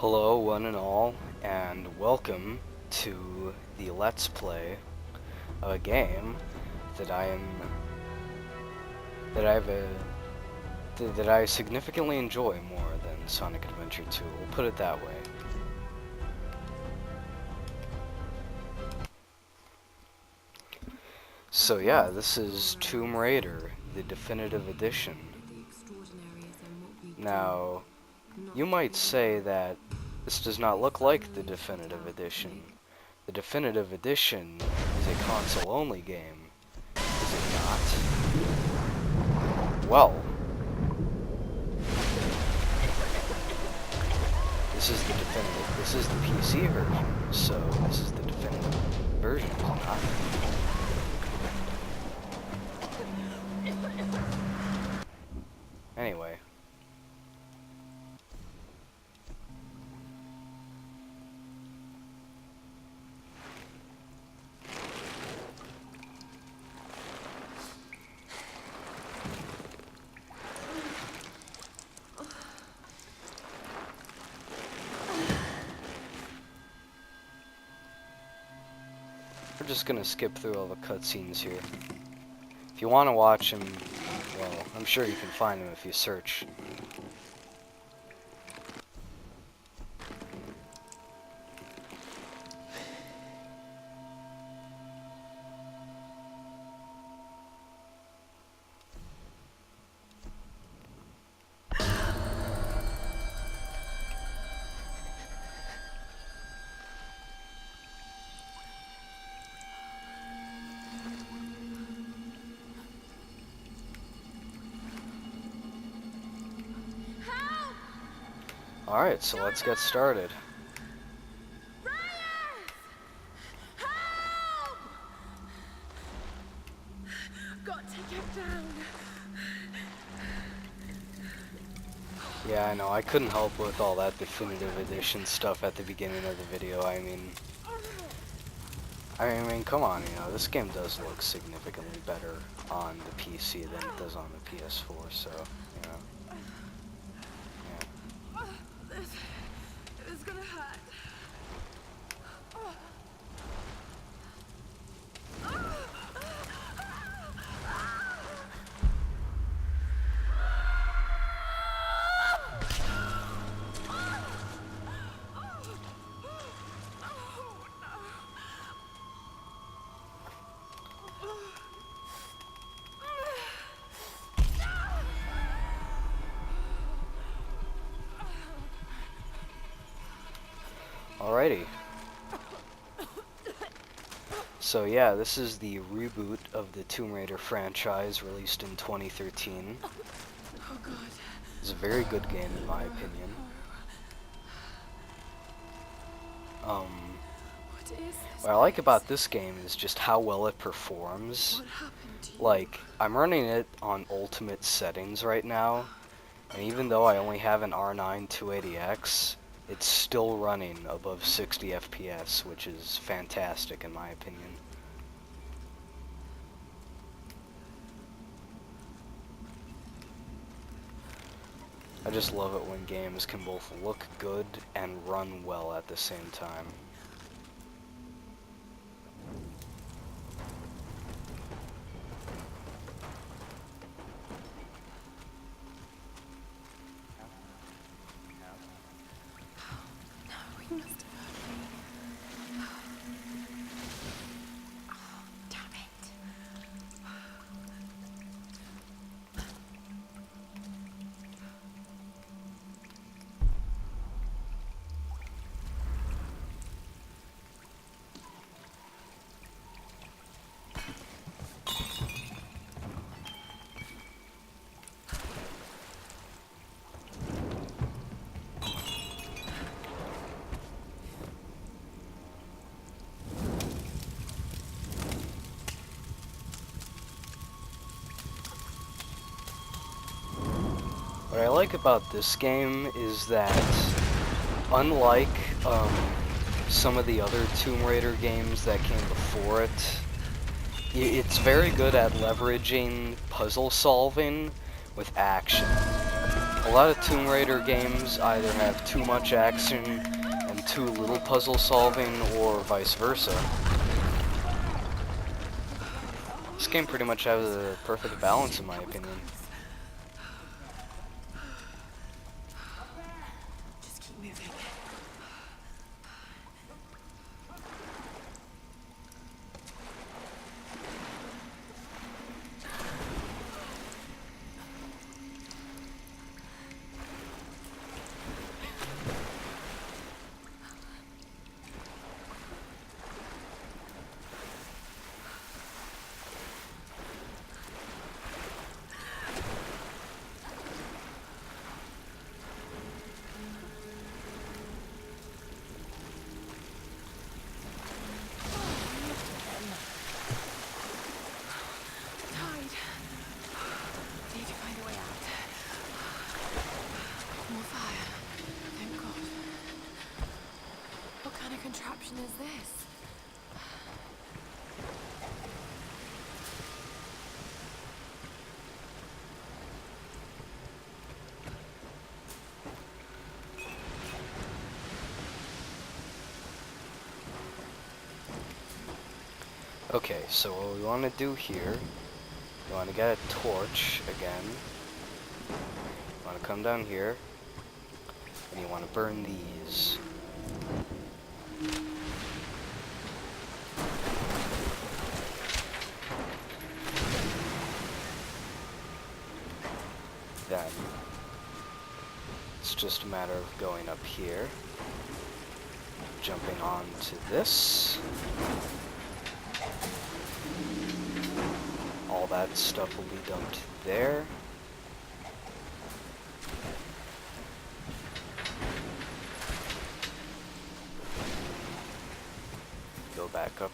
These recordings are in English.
Hello one and all, and welcome to the Let's Play of a game that I significantly enjoy more than Sonic Adventure 2. We'll put it that way. So yeah, this is Tomb Raider, the definitive edition. Now, you might say that this does not look like the definitive edition. The definitive edition is a console-only game, is it not? Well, this is the PC version, so this is the definitive version, is it not? Anyway. We're just gonna skip through all the cutscenes here. If you want to watch them, well, I'm sure you can find them if you search. Alright, so let's get started. Help! Got to get down. Yeah, I know, I couldn't help with all that definitive edition stuff at the beginning of the video. I mean, come on, you know, this game does look significantly better on the PC than it does on the PS4, so, you know. It's gonna hurt. Alrighty. So yeah, this is the reboot of the Tomb Raider franchise, released in 2013. Oh God. It's a very good game in my opinion. What is this? What I like about this game is just how well it performs. What happened to you? Like, I'm running it on ultimate settings right now, and even though I only have an R9 280X, it's still running above 60 FPS, which is fantastic in my opinion. I just love it when games can both look good and run well at the same time. We must have heard me. Oh, damn it. What I like about this game is that, unlike some of the other Tomb Raider games that came before it, it's very good at leveraging puzzle solving with action. A lot of Tomb Raider games either have too much action and too little puzzle solving, or vice versa. This game pretty much has a perfect balance in my opinion. Just keep moving. Tide. Need to find a way out. More fire. Thank God. What kind of contraption is this? Okay, so what we want to do here, we want to get a torch again. You want to come down here, and you want to burn these. Then, it's just a matter of going up here, jumping onto this. All that stuff will be dumped there. Go back up.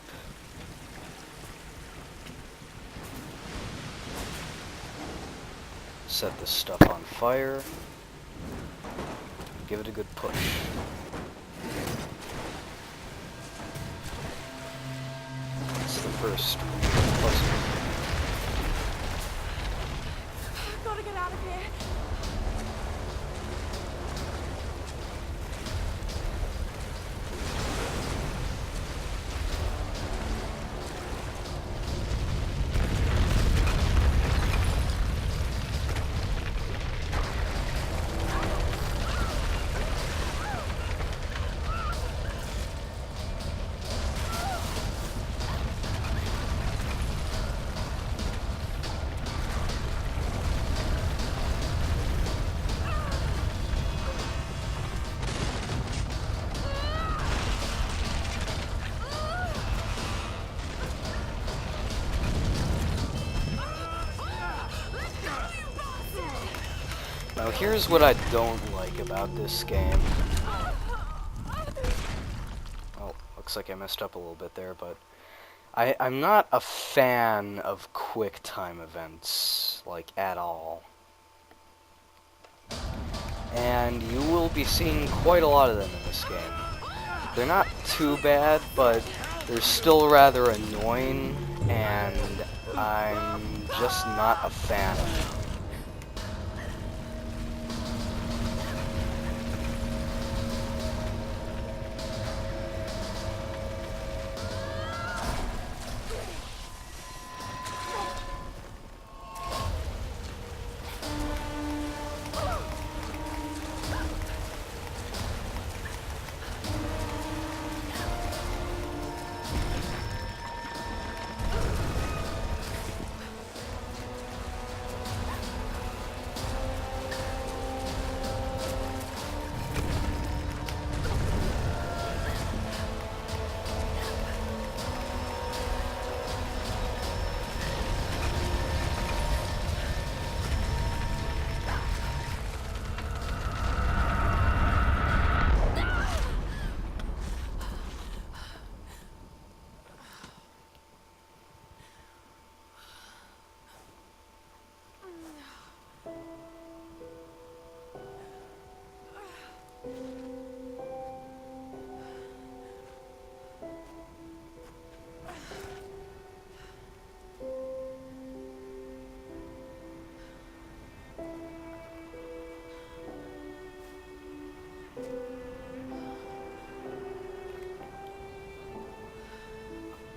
Set this stuff on fire. Give it a good push. That's the first puzzle. I've got to get out of here. Now here's what I don't like about this game. Oh, looks like I messed up a little bit there, but I'm not a fan of quick time events, like, at all. And you will be seeing quite a lot of them in this game. They're not too bad, but they're still rather annoying, and I'm just not a fan of them.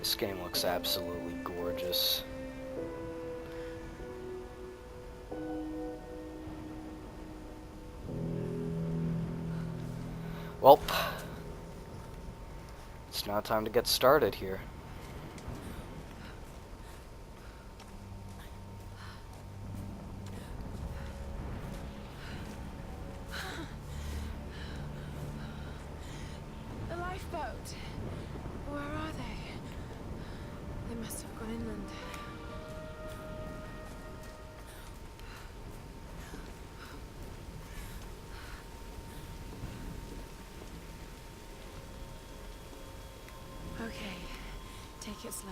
This game looks absolutely gorgeous. Well, it's now time to get started here. The lifeboat. Where are they? They must have gone inland. Okay, take it slow.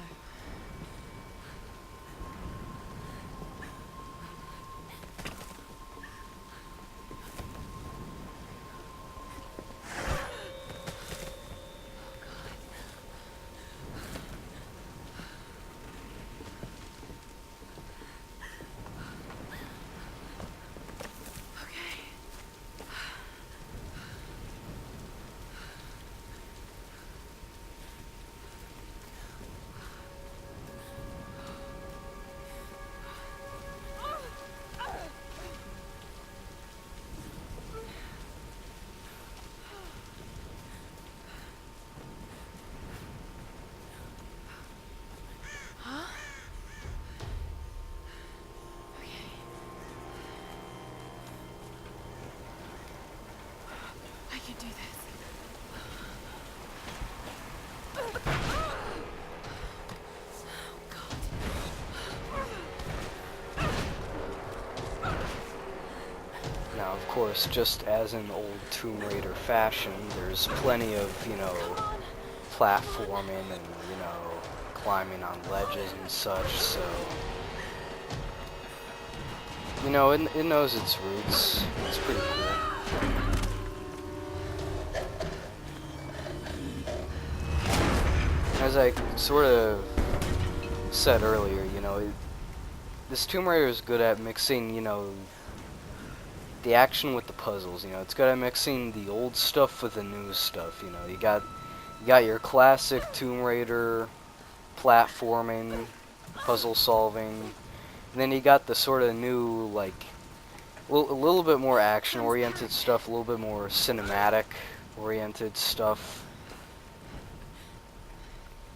I can do this. Now, of course, just as in old Tomb Raider fashion, there's plenty of, platforming and, climbing on ledges and such, so... it knows its roots. It's pretty cool. As I sort of said earlier, this Tomb Raider is good at mixing, the action with the puzzles. It's good at mixing the old stuff with the new stuff. You got your classic Tomb Raider platforming, puzzle solving, and then you got the sort of new, like, a little bit more action-oriented stuff, a little bit more cinematic-oriented stuff.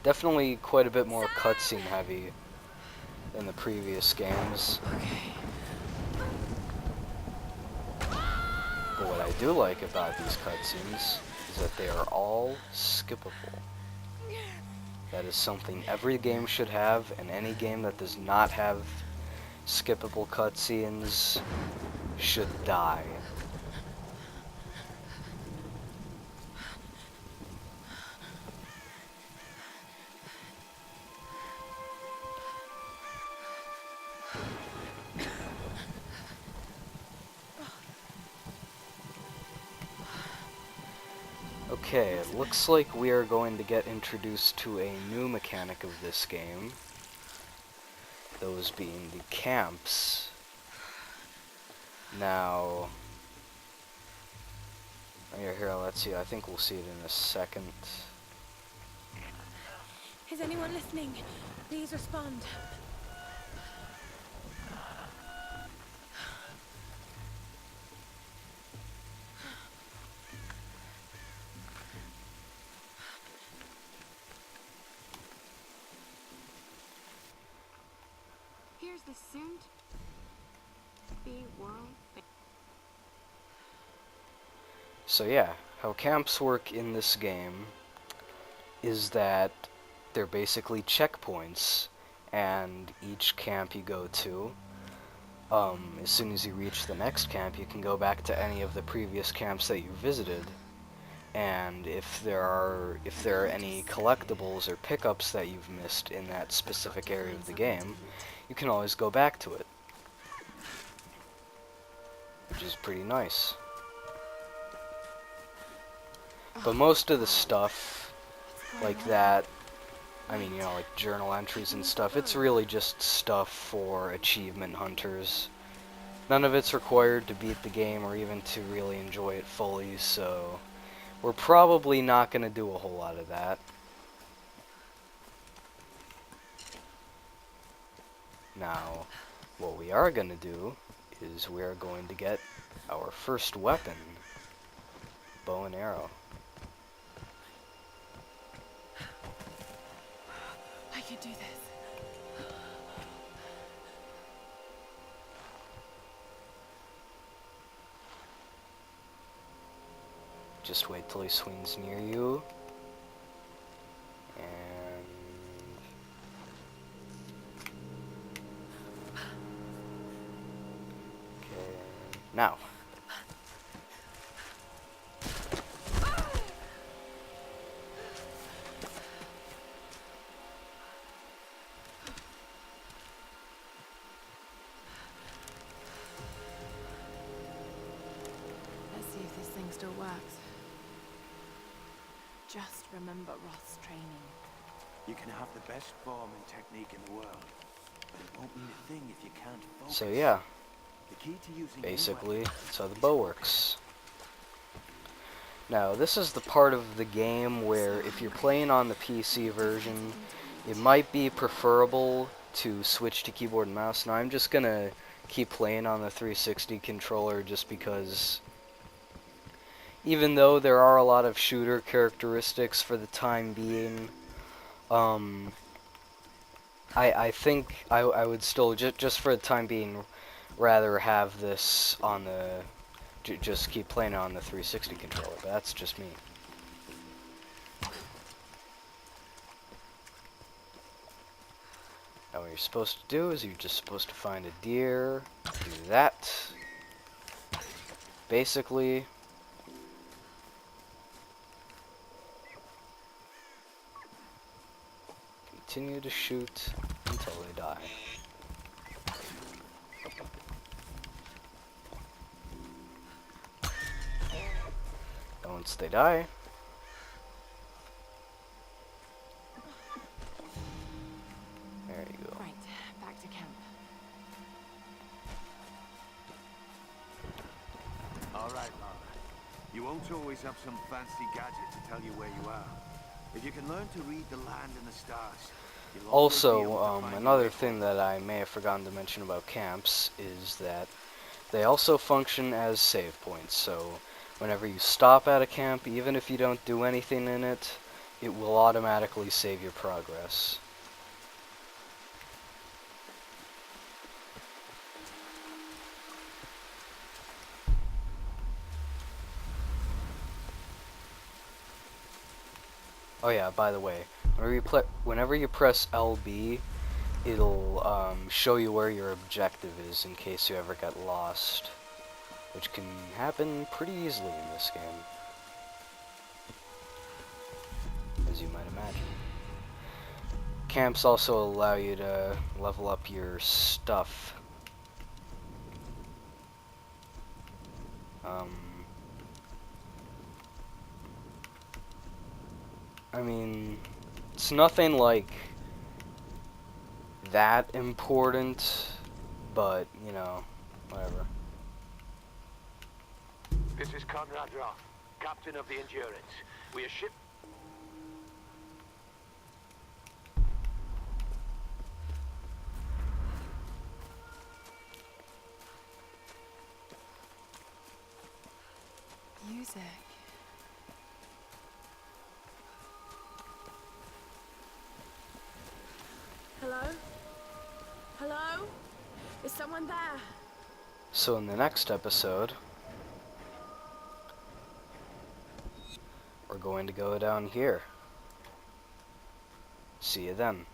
Definitely quite a bit more cutscene heavy than the previous games. But what I do like about these cutscenes is that they are all skippable. That is something every game should have, and any game that does not have skippable cutscenes should die. Okay, it looks like we are going to get introduced to a new mechanic of this game. Those being the camps. Now... Here, let's see, I think we'll see it in a second. Is anyone listening? Please respond. Here's the soon-to-be world. So yeah, how camps work in this game is that they're basically checkpoints, and each camp you go to, as soon as you reach the next camp, you can go back to any of the previous camps that you visited, and if there are any collectibles or pickups that you've missed in that specific area of the game, you can always go back to it, which is pretty nice. But most of the stuff like that, like journal entries and stuff, it's really just stuff for achievement hunters. None of it's required to beat the game or even to really enjoy it fully, so we're probably not going to do a whole lot of that. Now, what we are going to do is we are going to get our first weapon, bow and arrow. I can do this. Just wait till he swings near you. And okay, now. Let's see if this thing still works. Just remember Roth's training. You can have the best form and technique in the world, but it won't mean a thing if you can't focus. So yeah, The key to using basically, that's how the bow works. Now, this is the part of the game where if you're playing on the PC version, it might be preferable to switch to keyboard and mouse. Now, I'm just gonna keep playing on the 360 controller just because even though there are a lot of shooter characteristics for the time being, I think I would still, just for the time being, rather have this on the, just keep playing on the 360 controller, but that's just me. Now what you're supposed to do is you're just supposed to find a deer, do that. Basically, continue to shoot until they die. And once they die, there you go. Right, back to camp. All right, Lara. You won't always have some fancy gadget to tell you where you are. If you can learn to read the land and the stars, you'll always be able Also, to find your another way thing home. that I may have forgotten to mention about camps is that they also function as save points. So whenever you stop at a camp, even if you don't do anything in it, it will automatically save your progress. Oh yeah, by the way, whenever you press LB, it'll show you where your objective is in case you ever get lost, which can happen pretty easily in this game, as you might imagine. Camps also allow you to level up your stuff. I mean, it's nothing like that important, but, you know, whatever. This is Conrad Roth, captain of the Endurance. We are ship... Music. Hello? Hello? Is someone there? So in the next episode, we're going to go down here. See you then.